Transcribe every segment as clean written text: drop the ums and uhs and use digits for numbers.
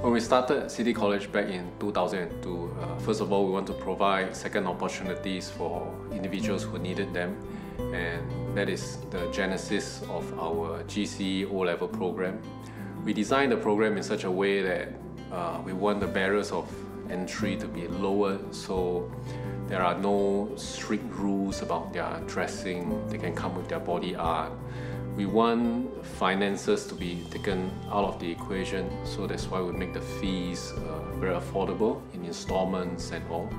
When we started City College back in 2002, first of all, we want to provide second opportunities for individuals who needed them, and that is the genesis of our GCE O-level program. We designed the program in such a way that we want the barriers of entry to be lower, so there are no strict rules about their dressing. They can come with their body art. We want finances to be taken out of the equation, so that's why we make the fees very affordable in installments and all.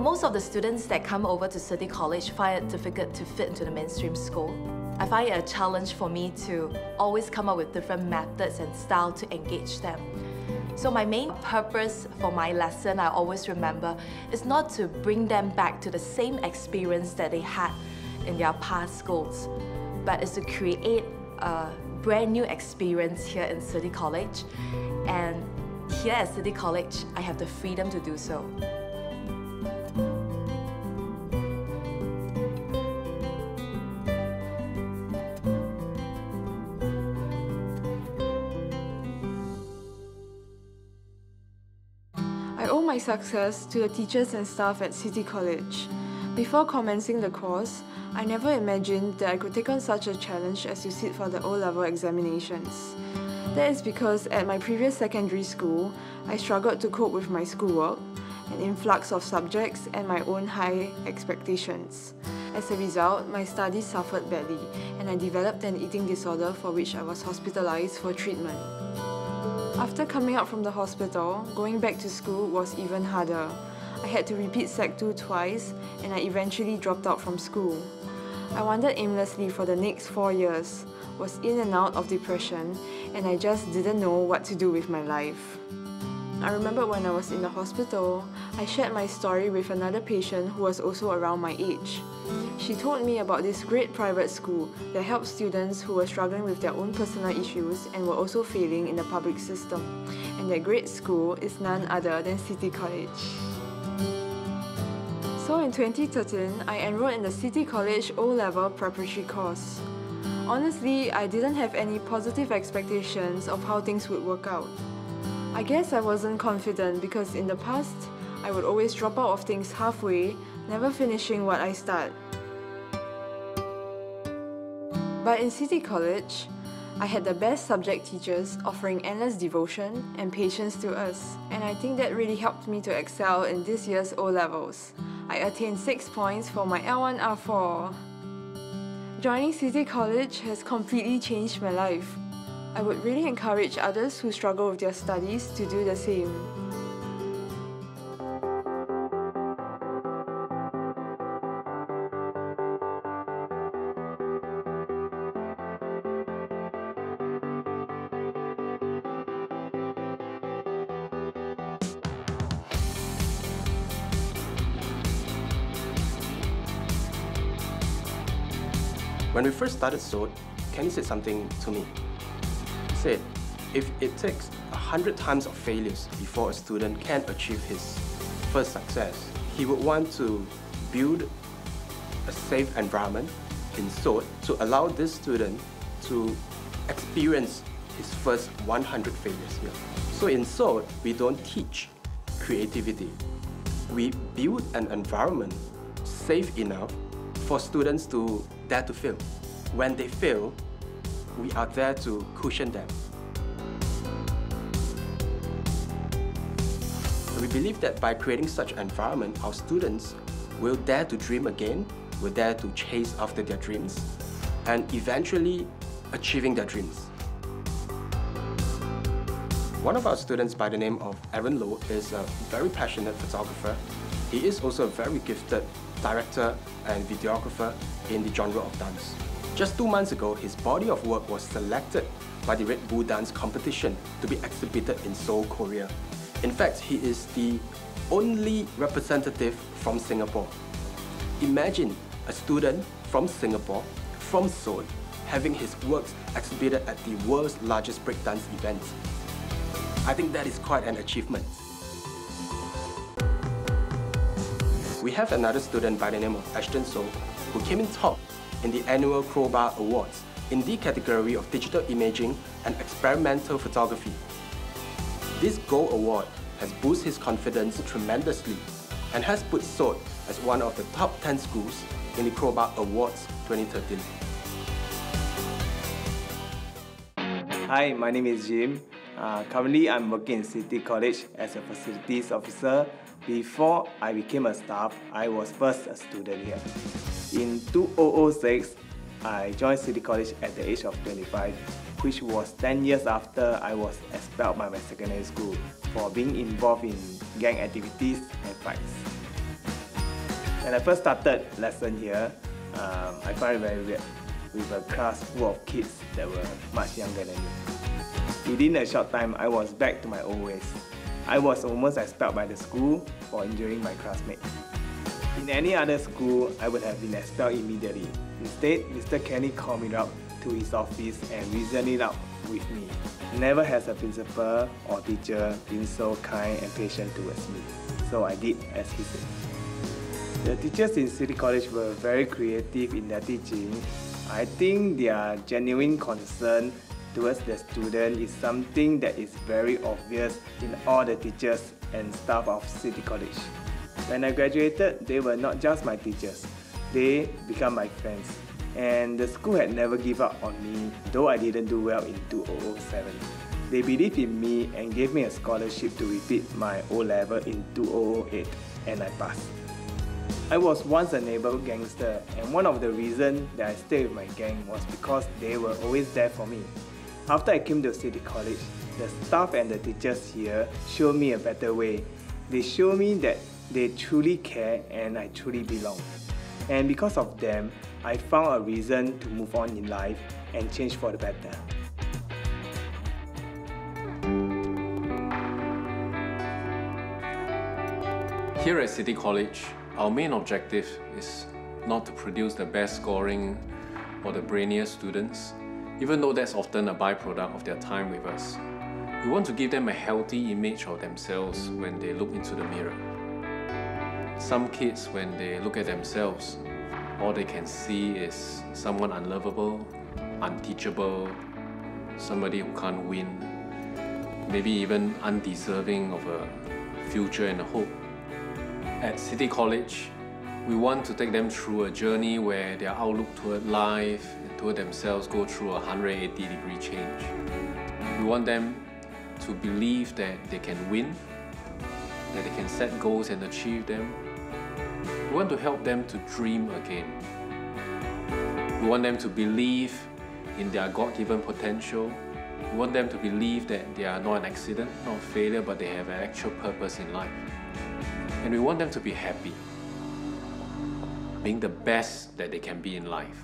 Most of the students that come over to City College find it difficult to fit into the mainstream school. I find it a challenge for me to always come up with different methods and style to engage them. So my main purpose for my lesson, I always remember, is not to bring them back to the same experience that they had in their past schools, but is to create a brand new experience here in City College. And here at City College, I have the freedom to do so. I owe my success to the teachers and staff at City College. Before commencing the course, I never imagined that I could take on such a challenge as to sit for the O-level examinations. That is because at my previous secondary school, I struggled to cope with my schoolwork, an influx of subjects, and my own high expectations. As a result, my studies suffered badly, and I developed an eating disorder for which I was hospitalized for treatment. After coming out from the hospital, going back to school was even harder. I had to repeat Sec 2 twice, and I eventually dropped out from school. I wandered aimlessly for the next 4 years, was in and out of depression, and I just didn't know what to do with my life. I remember when I was in the hospital, I shared my story with another patient who was also around my age. She told me about this great private school that helped students who were struggling with their own personal issues and were also failing in the public system. And that great school is none other than City College. So in 2013, I enrolled in the City College O-level preparatory course. Honestly, I didn't have any positive expectations of how things would work out. I guess I wasn't confident because in the past, I would always drop out of things halfway, never finishing what I start. But in City College, I had the best subject teachers offering endless devotion and patience to us, and I think that really helped me to excel in this year's O-levels. I attained 6 points for my L1 R4. Joining City College has completely changed my life. I would really encourage others who struggle with their studies to do the same. When we first started SODE, Kenny said something to me. He said, if it takes 100 times of failures before a student can achieve his first success, he would want to build a safe environment in SODE to allow this student to experience his first 100 failures here. So in SODE, we don't teach creativity. We build an environment safe enough for students to dare to fail. When they fail, we are there to cushion them. We believe that by creating such an environment, our students will dare to dream again, will dare to chase after their dreams, and eventually achieving their dreams. One of our students by the name of Aaron Low is a very passionate photographer. He is also a very gifted director and videographer in the genre of dance. Just 2 months ago, his body of work was selected by the Red Bull Dance competition to be exhibited in Seoul, Korea. In fact, he is the only representative from Singapore. Imagine a student from Singapore, from Seoul, having his works exhibited at the world's largest breakdance event. I think that is quite an achievement. We have another student by the name of Ashton So, who came in top in the annual Crowbar Awards in the category of digital imaging and experimental photography. This gold award has boosted his confidence tremendously and has put SODE as one of the top 10 schools in the Crowbar Awards 2013. Hi, my name is Jim. Currently, I'm working in City College as a facilities officer. Before I became a staff, I was first a student here. In 2006, I joined City College at the age of 25, which was 10 years after I was expelled by my secondary school for being involved in gang activities and fights. When I first started lesson here, I found it very weird, with a class full of kids that were much younger than me. Within a short time, I was back to my old ways. I was almost expelled by the school for injuring my classmate. In any other school, I would have been expelled immediately. Instead, Mr. Kenny called me up to his office and reasoned it out with me. Never has a principal or teacher been so kind and patient towards me, so I did as he said. The teachers in City College were very creative in their teaching. I think their genuine concern towards the student is something that is very obvious in all the teachers and staff of City College. When I graduated, they were not just my teachers, they became my friends. And the school had never given up on me, though I didn't do well in 2007. They believed in me and gave me a scholarship to repeat my O-level in 2008, and I passed. I was once a neighborhood gangster, and one of the reasons that I stayed with my gang was because they were always there for me. After I came to City College, the staff and the teachers here showed me a better way. They showed me that they truly care and I truly belong. And because of them, I found a reason to move on in life and change for the better. Here at City College, our main objective is not to produce the best scoring or the brainiest students, even though that's often a byproduct of their time with us. We want to give them a healthy image of themselves when they look into the mirror. Some kids, when they look at themselves, all they can see is someone unlovable, unteachable, somebody who can't win, maybe even undeserving of a future and a hope. At City College, we want to take them through a journey where their outlook toward life and toward themselves go through a 180-degree change. We want them to believe that they can win, that they can set goals and achieve them. We want to help them to dream again. We want them to believe in their God-given potential. We want them to believe that they are not an accident, not a failure, but they have an actual purpose in life. And we want them to be happy, being the best that they can be in life.